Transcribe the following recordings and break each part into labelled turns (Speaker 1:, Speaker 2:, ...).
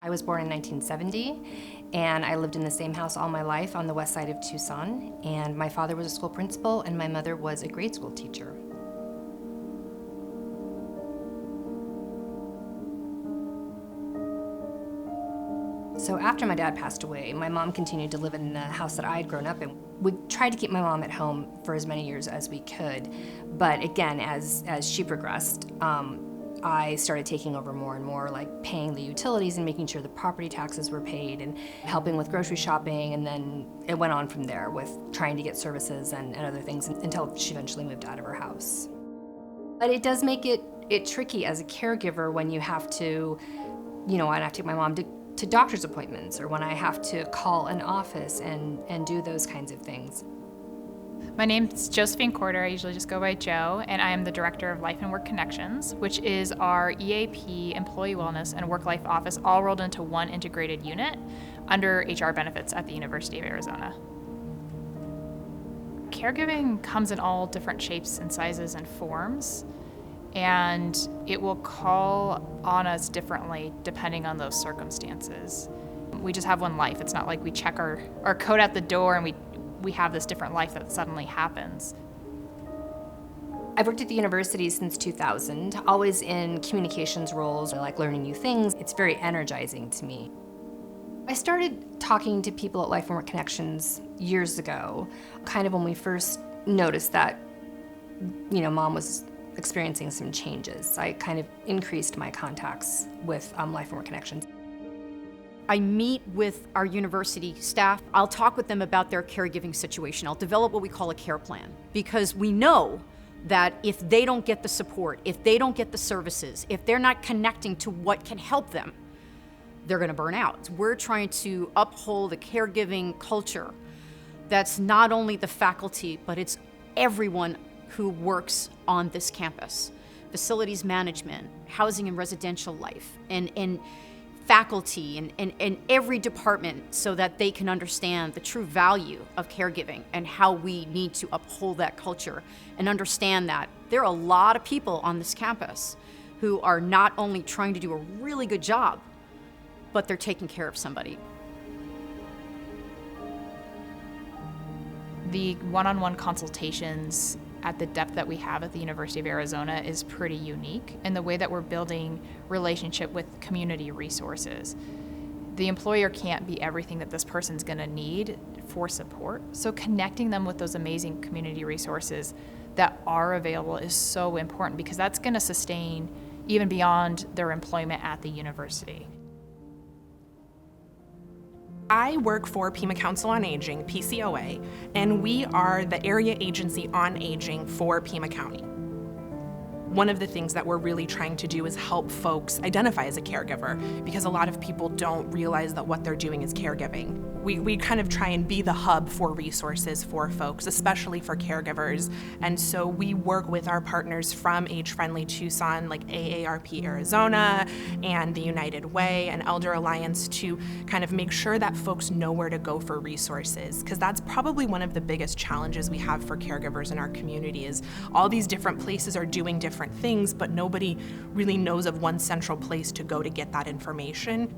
Speaker 1: I was born in 1970, and I lived in the same house all my life on the west side of Tucson, and my father was a school principal, and my mother was a grade school teacher. So after my dad passed away, my mom continued to live in the house that I had grown up in. We tried to keep my mom at home for as many years as we could, but again, as she progressed, I started taking over more and more, like paying the utilities and making sure the property taxes were paid and helping with grocery shopping, and then it went on from there with trying to get services and other things until she eventually moved out of her house. But it does make it tricky as a caregiver when you have to, when I have to take my mom to doctor's appointments or when I have to call an office and do those kinds of things.
Speaker 2: My name's Josephine Corder. I usually just go by Jo, and I am the Director of Life and Work Connections, which is our EAP, Employee Wellness, and Work-Life Office all rolled into one integrated unit under HR benefits at the University of Arizona. Caregiving comes in all different shapes and sizes and forms, and it will call on us differently depending on those circumstances. We just have one life. It's not like we check our code at the door and we have this different life that suddenly happens.
Speaker 1: I've worked at the university since 2000, always in communications roles. I like learning new things. It's very energizing to me. I started talking to people at Life and Work Connections years ago, kind of when we first noticed that, Mom was experiencing some changes. I kind of increased my contacts with Life and Work Connections.
Speaker 3: I meet with our university staff. I'll talk with them about their caregiving situation. I'll develop what we call a care plan, because we know that if they don't get the support, if they don't get the services, if they're not connecting to what can help them, they're gonna burn out. We're trying to uphold a caregiving culture that's not only the faculty, but it's everyone who works on this campus. Facilities management, housing and residential life, and faculty and every department, so that they can understand the true value of caregiving and how we need to uphold that culture and understand that there are a lot of people on this campus who are not only trying to do a really good job, but they're taking care of somebody.
Speaker 2: The one-on-one consultations at the depth that we have at the University of Arizona is pretty unique in the way that we're building relationship with community resources. The employer can't be everything that this person's gonna need for support, so connecting them with those amazing community resources that are available is so important, because that's gonna sustain even beyond their employment at the university.
Speaker 4: I work for Pima Council on Aging, PCOA, and we are the area agency on aging for Pima County. One of the things that we're really trying to do is help folks identify as a caregiver, because a lot of people don't realize that what they're doing is caregiving. We kind of try and be the hub for resources for folks, especially for caregivers. And so we work with our partners from Age Friendly Tucson, like AARP Arizona and the United Way and Elder Alliance, to kind of make sure that folks know where to go for resources. Because that's probably one of the biggest challenges we have for caregivers in our community, is all these different places are doing different things, but nobody really knows of one central place to go to get that information.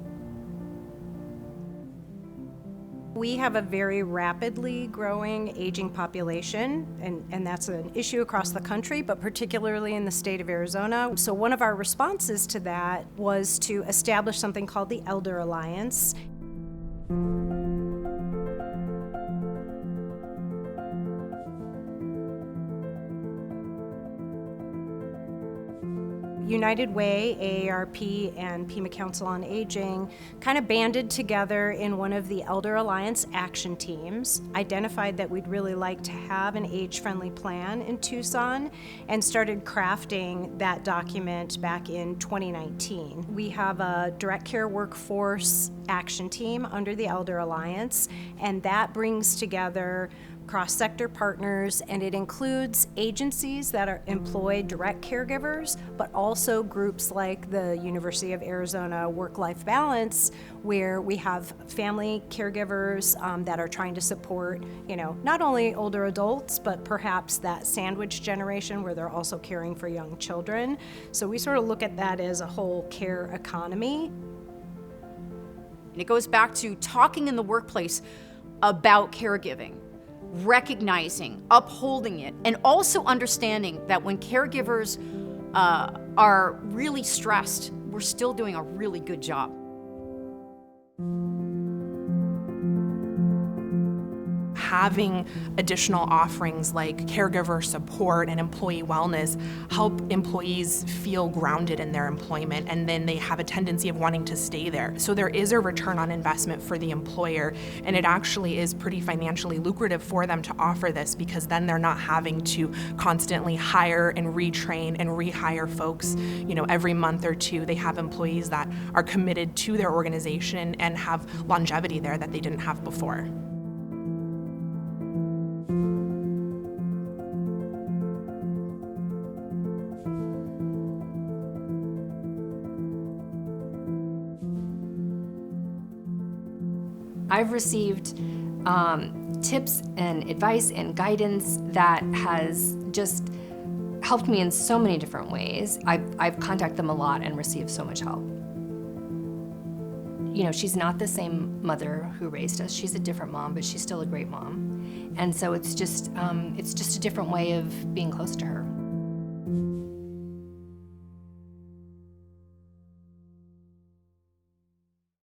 Speaker 5: We have a very rapidly growing aging population, and that's an issue across the country, but particularly in the state of Arizona. So one of our responses to that was to establish something called the Elder Alliance. United Way, AARP, and Pima Council on Aging kind of banded together in one of the Elder Alliance action teams, identified that we'd really like to have an age-friendly plan in Tucson, and started crafting that document back in 2019. We have a direct care workforce action team under the Elder Alliance, and that brings together cross-sector partners, and it includes agencies that employ direct caregivers, but also groups like the University of Arizona Work-Life Balance, where we have family caregivers that are trying to support, not only older adults, but perhaps that sandwich generation where they're also caring for young children. So we sort of look at that as a whole care economy.
Speaker 3: And it goes back to talking in the workplace about caregiving, recognizing, upholding it, and also understanding that when caregivers are really stressed, we're still doing a really good job.
Speaker 4: Having additional offerings like caregiver support and employee wellness help employees feel grounded in their employment, and then they have a tendency of wanting to stay there. So there is a return on investment for the employer, and it actually is pretty financially lucrative for them to offer this, because then they're not having to constantly hire and retrain and rehire folks, every month or two. They have employees that are committed to their organization and have longevity there that they didn't have before.
Speaker 1: I've received tips and advice and guidance that has just helped me in so many different ways. I've contacted them a lot and received so much help. She's not the same mother who raised us. She's a different mom, but she's still a great mom. And so it's just a different way of being close to her.